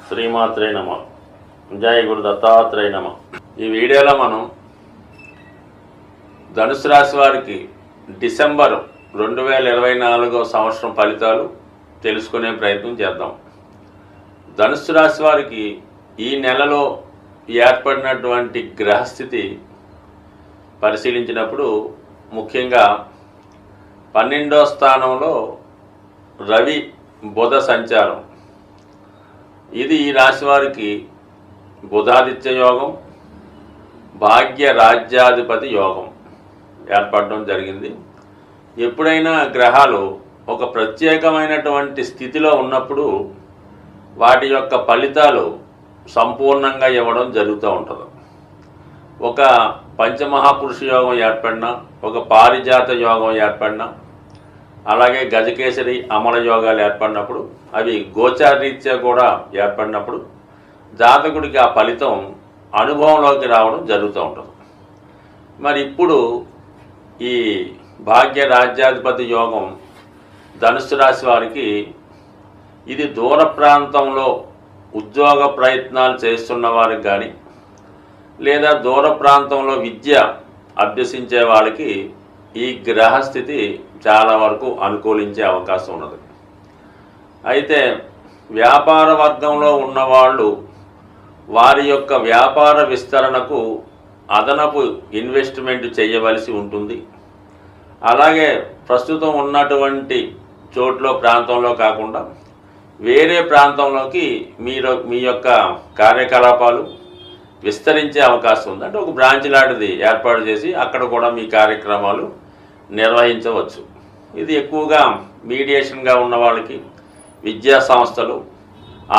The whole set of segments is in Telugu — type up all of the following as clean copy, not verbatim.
శ్రీమాత్రే నమ. జై గురు దత్తాత్రేయ నమ. ఈ వీడియోలో మనం ధనుసు రాశి వారికి డిసెంబర్ 2024 సంవత్సరం ఫలితాలు తెలుసుకునే ప్రయత్నం చేద్దాం. ధనుసు రాశి వారికి ఈ నెలలో ఏర్పడినటువంటి గ్రహస్థితి పరిశీలించినప్పుడు ముఖ్యంగా 12వ స్థానంలో రవి బుధ సంచారం. ఇది ఈ రాశి వారికి బుధాదిత్య యోగం, భాగ్య రాజ్యాధిపతి యోగం ఏర్పడడం జరిగింది. ఎప్పుడైనా గ్రహాలు ఒక ప్రత్యేకమైనటువంటి స్థితిలో ఉన్నప్పుడు వాటి యొక్క ఫలితాలు సంపూర్ణంగా ఇవ్వడం జరుగుతూ ఉంటుంది. ఒక పంచమహాపురుష యోగం ఏర్పడినా, ఒక పారిజాత యోగం ఏర్పడినా, అలాగే గజకేసరి అమల యోగాలు ఏర్పడినప్పుడు, అవి గోచారరీత్యా కూడా ఏర్పడినప్పుడు జాతకుడికి ఆ ఫలితం అనుభవంలోకి రావడం జరుగుతూ ఉంటుంది. మరి ఇప్పుడు ఈ భాగ్య రాజ్యాధిపతి యోగం ధనుసు రాశి వారికి ఇది దూర ప్రాంతంలో ఉద్యోగ ప్రయత్నాలు చేస్తున్న వారికి కానీ, లేదా దూర ప్రాంతంలో విద్య అభ్యసించే వాళ్ళకి ఈ గ్రహస్థితి చాలా వరకు అనుకూలించే అవకాశం ఉన్నది. అయితే వ్యాపార వర్గంలో ఉన్నవాళ్ళు వారి యొక్క వ్యాపార విస్తరణకు అదనపు ఇన్వెస్ట్మెంట్ చేయవలసి ఉంటుంది. అలాగే ప్రస్తుతం ఉన్నటువంటి చోట్లో ప్రాంతంలో కాకుండా వేరే ప్రాంతంలోకి మీ యొక్క కార్యకలాపాలు విస్తరించే అవకాశం ఉంది. అంటే ఒక బ్రాంచ్ లాంటిది ఏర్పాటు చేసి అక్కడ కూడా మీ కార్యక్రమాలు నిర్వహించవచ్చు. ఇది ఎక్కువగా మీడియేషన్గా ఉన్న వాళ్ళకి విద్యా సంస్థలు,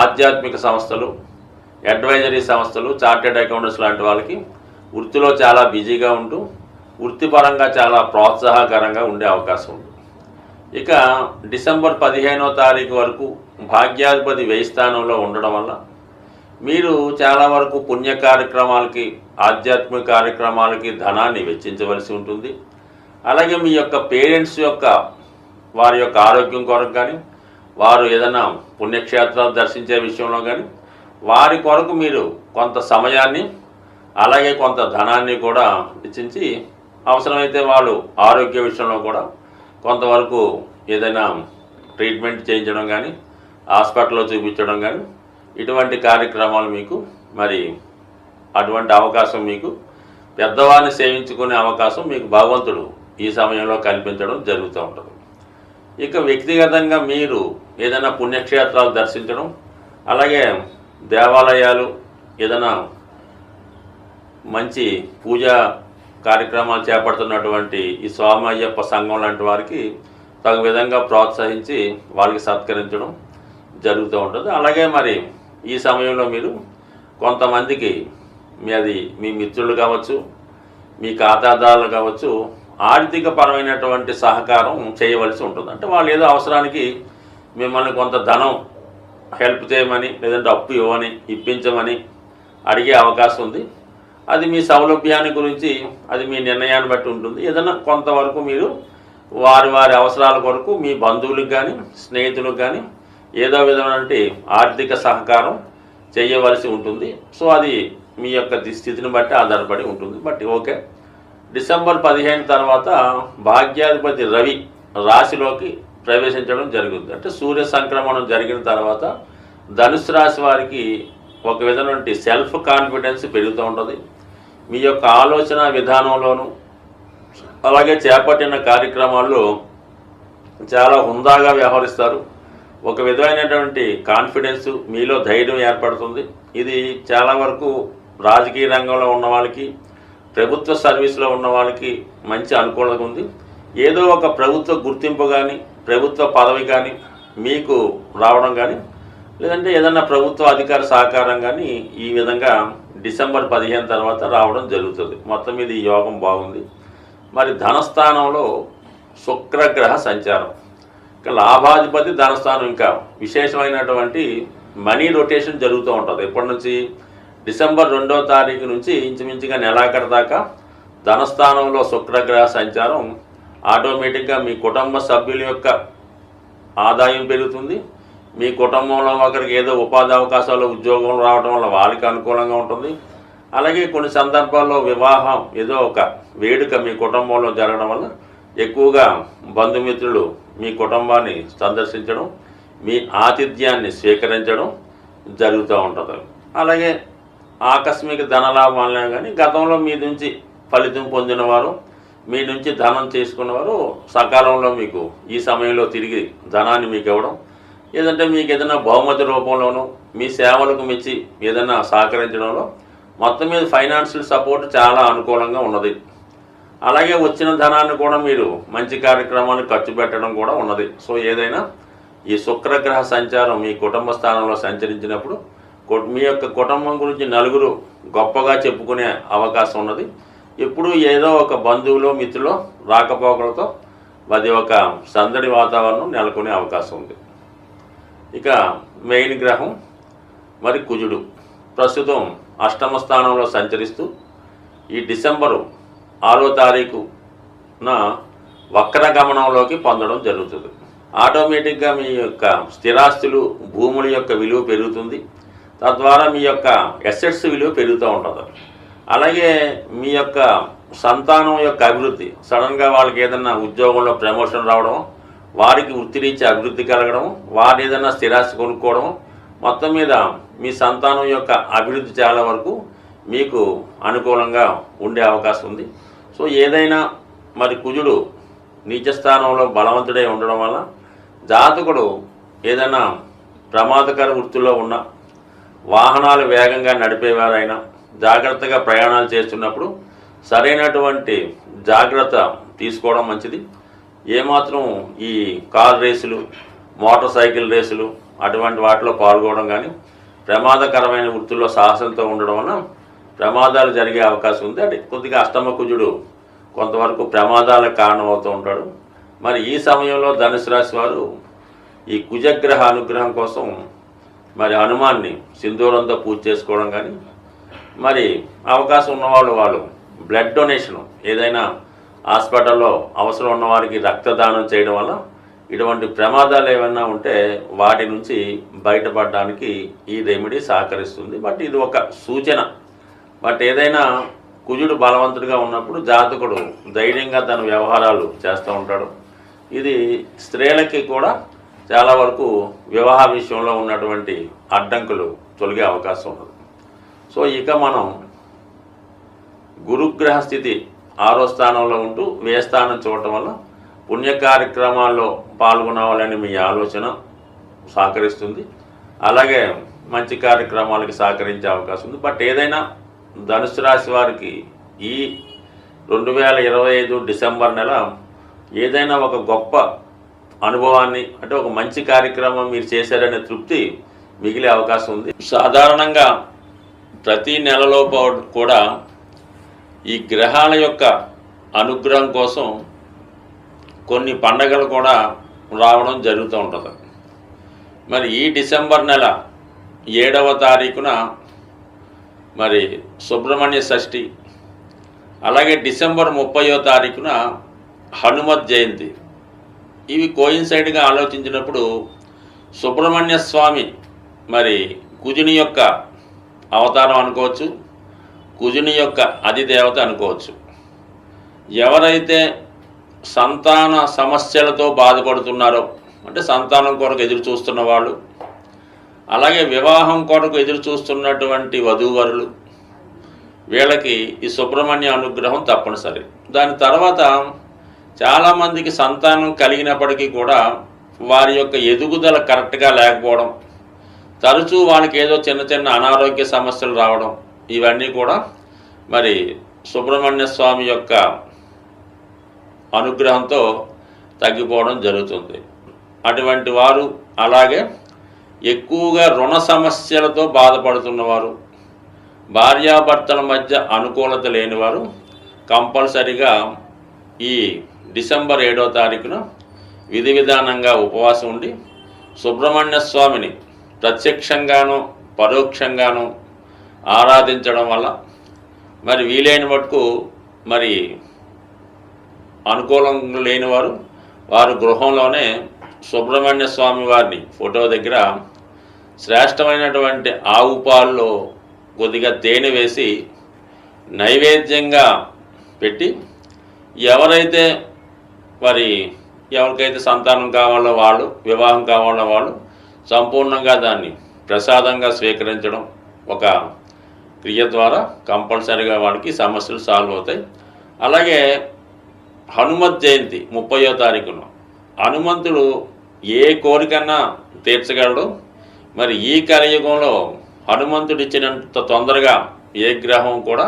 ఆధ్యాత్మిక సంస్థలు, అడ్వైజరీ సంస్థలు, చార్టెడ్ అకౌంటెంట్స్ లాంటి వాళ్ళకి వృత్తిలో చాలా బిజీగా ఉంటూ వృత్తిపరంగా చాలా ప్రోత్సాహకరంగా ఉండే అవకాశం ఉంది. ఇక డిసెంబర్ 15వ తారీఖు వరకు భాగ్యాధిపతి వ్యయ స్థానంలో ఉండడం వల్ల మీరు చాలా వరకు పుణ్య కార్యక్రమాలకి, ఆధ్యాత్మిక కార్యక్రమాలకి ధనాన్ని వెచ్చించవలసి ఉంటుంది. అలాగే మీ యొక్క పేరెంట్స్ యొక్క వారి యొక్క ఆరోగ్యం కొరకు కానీ, వారు ఏదైనా పుణ్యక్షేత్రాలు దర్శించే విషయంలో కానీ వారి కొరకు మీరు కొంత సమయాన్ని అలాగే కొంత ధనాన్ని కూడా వెచ్చించి, అవసరమైతే వాళ్ళు ఆరోగ్య విషయంలో కూడా కొంతవరకు ఏదైనా ట్రీట్మెంట్ చేయించడం కానీ, హాస్పిటల్లో చూపించడం కానీ, ఇటువంటి కార్యక్రమాలు మీకు మరి అటువంటి అవకాశం మీకు పెద్దవారిని సేవించుకునే అవకాశం మీకు భగవంతుడు ఈ సమయంలో కల్పించడం జరుగుతూ ఉంటుంది. ఇక వ్యక్తిగతంగా మీరు ఏదైనా పుణ్యక్షేత్రాలు దర్శించడం, అలాగే దేవాలయాలు ఏదైనా మంచి పూజా కార్యక్రమాలు చేపడుతున్నటువంటి ఈ స్వామి అయ్యప్ప సంఘం లాంటి వారికి తగు విధంగా ప్రోత్సహించి వాళ్ళకి సత్కరించడం జరుగుతూ ఉంటుంది. అలాగే మరి ఈ సమయంలో మీరు కొంతమందికి మీ మిత్రులు కావచ్చు, మీ ఖాతాదారులు కావచ్చు, ఆర్థిక పరమైనటువంటి సహకారం చేయవలసి ఉంటుంది. అంటే వాళ్ళు ఏదో అవసరానికి మిమ్మల్ని కొంత ధనం హెల్ప్ చేయమని, లేదంటే అప్పు ఇప్పించమని అడిగే అవకాశం ఉంది. అది మీ సౌలభ్యాన్ని గురించి, అది మీ నిర్ణయాన్ని బట్టి ఉంటుంది. ఏదైనా కొంతవరకు మీరు వారి అవసరాల కొరకు మీ బంధువులకు కానీ, స్నేహితులకు కానీ ఏదో విధమైన ఆర్థిక సహకారం చేయవలసి ఉంటుంది. సో అది మీ యొక్క స్థితిని బట్టి ఆధారపడి ఉంటుంది. బట్ ఓకే, డిసెంబర్ 15 తర్వాత భాగ్యాధిపతి రవి రాశిలోకి ప్రవేశించడం జరుగుతుంది. అంటే సూర్య సంక్రమణం జరిగిన తర్వాత ధనుసు రాశి వారికి ఒక విధమైన సెల్ఫ్ కాన్ఫిడెన్స్ పెరుగుతూ ఉంటుంది. మీ యొక్క ఆలోచన విధానంలోనూ అలాగే చేపట్టిన కార్యక్రమాల్లో చాలా హుందాగా వ్యవహరిస్తారు. ఒక విధమైనటువంటి కాన్ఫిడెన్స్, మీలో ధైర్యం ఏర్పడుతుంది. ఇది చాలా వరకు రాజకీయ రంగంలో ఉన్న వాళ్ళకి, ప్రభుత్వ సర్వీస్లో ఉన్న వాళ్ళకి మంచి అనుకూలత ఉంది. ఏదో ఒక ప్రభుత్వ గుర్తింపు కానీ, ప్రభుత్వ పదవి కానీ మీకు రావడం కానీ, లేదంటే ఏదన్నా ప్రభుత్వ అధికార సహకారం కానీ ఈ విధంగా డిసెంబర్ 15 తర్వాత రావడం జరుగుతుంది. మొత్తం మీద ఈ యోగం బాగుంది. మరి ధనస్థానంలో శుక్రగ్రహ సంచారం, లాభాధిపతి ధనస్థానం, ఇంకా విశేషమైనటువంటి మనీ రొటేషన్ జరుగుతూ ఉంటుంది. ఎప్పటి నుంచి? డిసెంబర్ 2వ తారీఖు నుంచి ఇంచుమించుగా నెలాఖరు దాకా ధనస్థానంలో శుక్రగ్రహ సంచారం ఆటోమేటిక్గా మీ కుటుంబ సభ్యుల యొక్క ఆదాయం పెరుగుతుంది, మీ కుటుంబంలో ఒకరికి ఏదో ఉపాధి అవకాశాలు ఉద్యోగం రావడం వల్ల వాళ్ళకి అనుకూలంగా ఉంటుంది. అలాగే కొన్ని సందర్భాల్లో వివాహం ఏదో ఒక వేడుక మీ కుటుంబంలో జరగడం వల్ల ఎక్కువగా బంధుమిత్రులు మీ కుటుంబాన్ని సందర్శించడం, మీ ఆతిథ్యాన్ని స్వీకరించడం జరుగుతూ ఉంటుంది. అలాగే ఆకస్మిక ధనలాభం వల్ల కానీ గతంలో మీ నుంచి ఫలితం పొందినవారు, మీ నుంచి ధనం తీసుకున్నవారు సకాలంలో మీకు ఈ సమయంలో తిరిగి ధనాన్ని మీకు ఇవ్వడం, ఏదంటే మీకు ఏదైనా బహుమతి రూపంలోనూ మీ సేవలకు మెచ్చి ఏదైనా సహకరించడంలో మొత్తం మీద ఫైనాన్షియల్ సపోర్ట్ చాలా అనుకూలంగా ఉన్నది. అలాగే వచ్చిన ధనాన్ని కూడా మీరు మంచి కార్యక్రమాన్ని ఖర్చు పెట్టడం కూడా ఉన్నది. సో ఏదైనా ఈ శుక్రగ్రహ సంచారం మీ కుటుంబ స్థానంలో సంచరించినప్పుడు మీ యొక్క కుటుంబం గురించి నలుగురు గొప్పగా చెప్పుకునే అవకాశం ఉన్నది. ఎప్పుడూ ఏదో ఒక బంధువులో మిత్రులో రాకపోకలతో అది ఒక సందడి వాతావరణం నెలకొనే అవకాశం ఉంది. ఇక మెయిన్ గ్రహం మరి కుజుడు ప్రస్తుతం అష్టమ స్థానంలో సంచరిస్తూ ఈ డిసెంబరు 6వ తారీఖున వక్రగమనంలోకి పొందడం జరుగుతుంది. ఆటోమేటిక్గా మీ యొక్క స్థిరాస్తులు భూముల యొక్క విలువ పెరుగుతుంది. తద్వారా మీ యొక్క అసెట్స్ విలువ పెరుగుతూ ఉంటుంది. అలాగే మీ యొక్క సంతానం యొక్క అభివృద్ధి, సడన్గా వాళ్ళకి ఏదైనా ఉద్యోగంలో ప్రమోషన్ రావడం, వారికి వృత్తిరీత్యా అభివృద్ధి కలగడం, వారు ఏదైనా స్థిరాస్తి కొనుక్కోవడం, మొత్తం మీద మీ సంతానం యొక్క అభివృద్ధి చాలా వరకు మీకు అనుకూలంగా ఉండే అవకాశం ఉంది. సో ఏదైనా మరి కుజుడు నీచస్థానంలో బలవంతుడై ఉండడం వల్ల జాతకుడు ఏదైనా ప్రమాదకర వృత్తుల్లో ఉన్న, వాహనాలు వేగంగా నడిపేవారైనా, జాగ్రత్తగా ప్రయాణాలు చేస్తున్నప్పుడు సరైనటువంటి జాగ్రత్త తీసుకోవడం మంచిది. ఏమాత్రం ఈ కార్ రేసులు, మోటార్ సైకిల్ రేసులు అటువంటి వాటిలో పాల్గొనడం కానీ, ప్రమాదకరమైన వృత్తుల్లో సాహసంతో ఉండడం వలన ప్రమాదాలు జరిగే అవకాశం ఉంది. అంటే కొద్దిగా అష్టమ కుజుడు కొంతవరకు ప్రమాదాలకు కారణమవుతూ ఉంటాడు. మరి ఈ సమయంలో ధనుసు రాశి వారు ఈ కుజగ్రహ అనుగ్రహం కోసం మరి హనుమాన్ని సింధూరంతో పూజ చేసుకోవడం కానీ, మరి అవకాశం ఉన్నవాళ్ళు వాళ్ళు బ్లడ్ డొనేషన్ ఏదైనా హాస్పిటల్లో అవసరం ఉన్నవారికి రక్తదానం చేయడం వల్ల ఇటువంటి ప్రమాదాలు ఏమైనా ఉంటే వాటి నుంచి బయటపడడానికి ఈ రెమెడీ సహకరిస్తుంది. బట్ ఇది ఒక సూచన. బట్ ఏదైనా కుజుడు బలవంతుడిగా ఉన్నప్పుడు జాతకుడు ధైర్యంగా తన వ్యవహారాలు చేస్తూ ఉంటాడు. ఇది స్త్రీలకి కూడా చాలా వరకు వివాహ విషయంలో ఉన్నటువంటి అడ్డంకులు తొలగే అవకాశం ఉన్నది. సో ఇక మనం గురుగ్రహ స్థితి 6వ స్థానంలో ఉంటూ వ్యయస్థానం చూడటం వల్ల పుణ్య కార్యక్రమాల్లో పాల్గొనాలని మీ ఆలోచన సహకరిస్తుంది. అలాగే మంచి కార్యక్రమాలకి సహకరించే అవకాశం ఉంది. బట్ ఏదైనా ధనుసు రాశి వారికి ఈ 2025 డిసెంబర్ నెల ఏదైనా ఒక గొప్ప అనుభవాన్ని, అంటే ఒక మంచి కార్యక్రమం మీరు చేశారనే తృప్తి మిగిలే అవకాశం ఉంది. సాధారణంగా ప్రతి నెలలో కూడా ఈ గ్రహాల యొక్క అనుగ్రహం కోసం కొన్ని పండగలు కూడా రావడం జరుగుతూ ఉంటుంది. మరి ఈ డిసెంబర్ నెల 7వ తారీఖున మరి సుబ్రహ్మణ్య షష్ఠి, అలాగే డిసెంబర్ 30వ తారీఖున హనుమత్ జయంతి. ఇవి కోయిన్సైడ్గా ఆలోచించినప్పుడు సుబ్రహ్మణ్య స్వామి మరి కుజుని యొక్క అవతారం అనుకోవచ్చు, కుజుని యొక్క అధిదేవత అనుకోవచ్చు. ఎవరైతే సంతాన సమస్యలతో బాధపడుతున్నారో, అంటే సంతానం కొరకు ఎదురు చూస్తున్న వాళ్ళు, అలాగే వివాహం కొరకు ఎదురు చూస్తున్నటువంటి వధూవరులు, వీళ్ళకి ఈ సుబ్రహ్మణ్య అనుగ్రహం తప్పనిసరి. దాని తర్వాత చాలామందికి సంతానం కలిగినప్పటికీ కూడా వారి యొక్క ఎదుగుదల కరెక్ట్గా లేకపోవడం, తరచూ వాళ్ళకి ఏదో చిన్న చిన్న అనారోగ్య సమస్యలు రావడం, ఇవన్నీ కూడా మరి సుబ్రహ్మణ్య స్వామి యొక్క అనుగ్రహంతో తగ్గిపోవడం జరుగుతుంది. అటువంటి వారు, అలాగే ఎక్కువగా రుణ సమస్యలతో బాధపడుతున్నవారు, భార్యాభర్తల మధ్య అనుకూలత లేనివారు కంపల్సరిగా ఈ డిసెంబర్ 7వ తారీఖున విధి విధానంగా ఉపవాసం ఉండి సుబ్రహ్మణ్య స్వామిని ప్రత్యక్షంగానూ పరోక్షంగానూ ఆరాధించడం వల్ల మరి వీలైన మటుకు మరి అనుకూలంగా లేనివారు వారు గృహంలోనే సుబ్రహ్మణ్య స్వామి వారిని ఫోటో దగ్గర శ్రేష్టమైనటువంటి ఆవు పాల్లో కొద్దిగా తేనె వేసి నైవేద్యంగా పెట్టి ఎవరైతే ఎవరికైతే సంతానం కావాలో వాళ్ళు, వివాహం కావాలో వాళ్ళు సంపూర్ణంగా దాన్ని ప్రసాదంగా స్వీకరించడం ఒక క్రియ ద్వారా కంపల్సరీగా వాళ్ళకి సమస్యలు సాల్వ్ అవుతాయి. అలాగే హనుమత్ జయంతి 30వ తారీఖున హనుమంతుడు ఏ కోరికన్నా తీర్చగలడు. మరి ఈ కలియుగంలో హనుమంతుడు ఇచ్చినంత తొందరగా ఏ గ్రహం కూడా,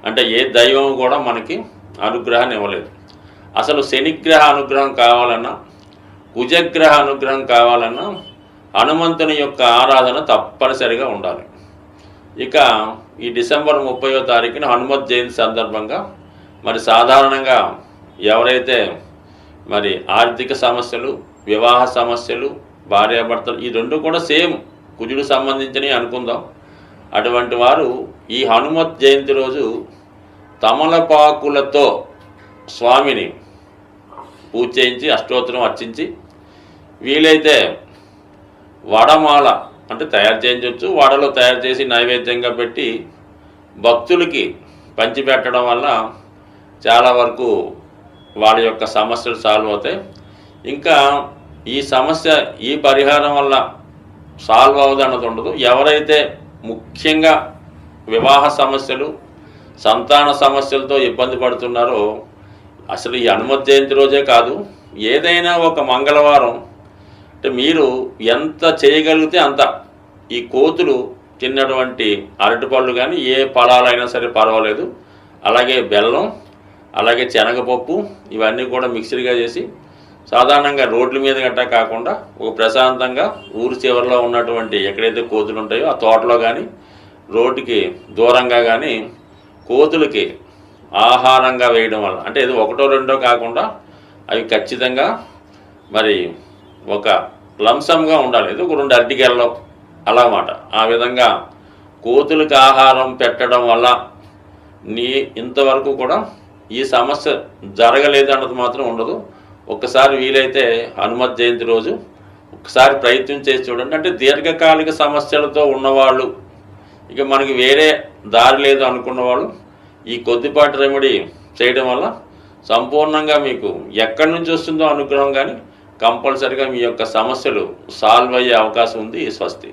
అంటే ఏ దైవం కూడా మనకి అనుగ్రహాన్ని ఇవ్వలేదు. అసలు శనిగ్రహ అనుగ్రహం కావాలన్నా, కుజగ్రహ అనుగ్రహం కావాలన్నా హనుమంతుని యొక్క ఆరాధన తప్పనిసరిగా ఉండాలి. ఇక ఈ డిసెంబర్ 30వ తారీఖున హనుమత్ జయంతి సందర్భంగా మరి సాధారణంగా ఎవరైతే మరి ఆర్థిక సమస్యలు, వివాహ సమస్యలు, భార్యాభర్తలు ఈ రెండు కూడా సేమ్ కుజుడు సంబంధించినవి అనుకుందాం. అటువంటి వారు ఈ హనుమత్ జయంతి రోజు తమలపాకులతో స్వామిని పూజ చేయించి అష్టోత్తరం అర్చించి, వీలైతే వడమాల అంటే తయారు చేయించవచ్చు, వడలో తయారు చేసి నైవేద్యంగా పెట్టి భక్తులకి పంచిపెట్టడం వల్ల చాలా వరకు వాళ్ళ యొక్క సమస్యలు సాల్వ్ అవుతాయి. ఇంకా ఈ సమస్య, ఈ పరిహారం వల్ల సాల్వ్ అన్నది ఉండదు. ఎవరైతే ముఖ్యంగా వివాహ సమస్యలు, సంతాన సమస్యలతో ఇబ్బంది పడుతున్నారో అసలు ఈ హనుమత్ జయంతి రోజే కాదు, ఏదైనా ఒక మంగళవారం అంటే మీరు ఎంత చేయగలిగితే అంత, ఈ కోతులు తిన్నటువంటి అరటిపళ్ళు కానీ ఏ ఫలాలైనా సరే పర్వాలేదు, అలాగే బెల్లం, అలాగే శనగపప్పు ఇవన్నీ కూడా మిక్సీగా చేసి సాధారణంగా రోడ్ల మీద గట్టా కాకుండా ఒక ప్రశాంతంగా ఊరు చివరిలో ఉన్నటువంటి ఎక్కడైతే కోతులు ఉంటాయో ఆ తోటలో కానీ రోడ్డుకి దూరంగా కానీ కోతులకి ఆహారంగా వేయడం వల్ల, అంటే ఇది ఒకటో రెండో కాకుండా అవి ఖచ్చితంగా మరి ఒక లంసంగా ఉండాలి, ఇది ఒక 2 అరటిగెల్లో అలామాట. ఆ విధంగా కోతులకు ఆహారం పెట్టడం వల్ల ఇంతవరకు కూడా ఈ సమస్య జరగలేదు అన్నది మాత్రం ఉండదు. ఒక్కసారి వీలైతే హనుమత్ జయంతి రోజు ఒకసారి ప్రయత్నం చేసి చూడండి. అంటే దీర్ఘకాలిక సమస్యలతో ఉన్నవాళ్ళు, ఇక మనకి వేరే దారి లేదు అనుకున్న వాళ్ళు ఈ కొద్దిపాటి రెమెడీ చేయడం వల్ల సంపూర్ణంగా మీకు ఎక్కడి నుంచి వస్తుందో అనుగ్రహం కానీ కంపల్సరిగా మీ యొక్క సమస్యలు సాల్వ్ అయ్యే అవకాశం ఉంది. స్వస్తి.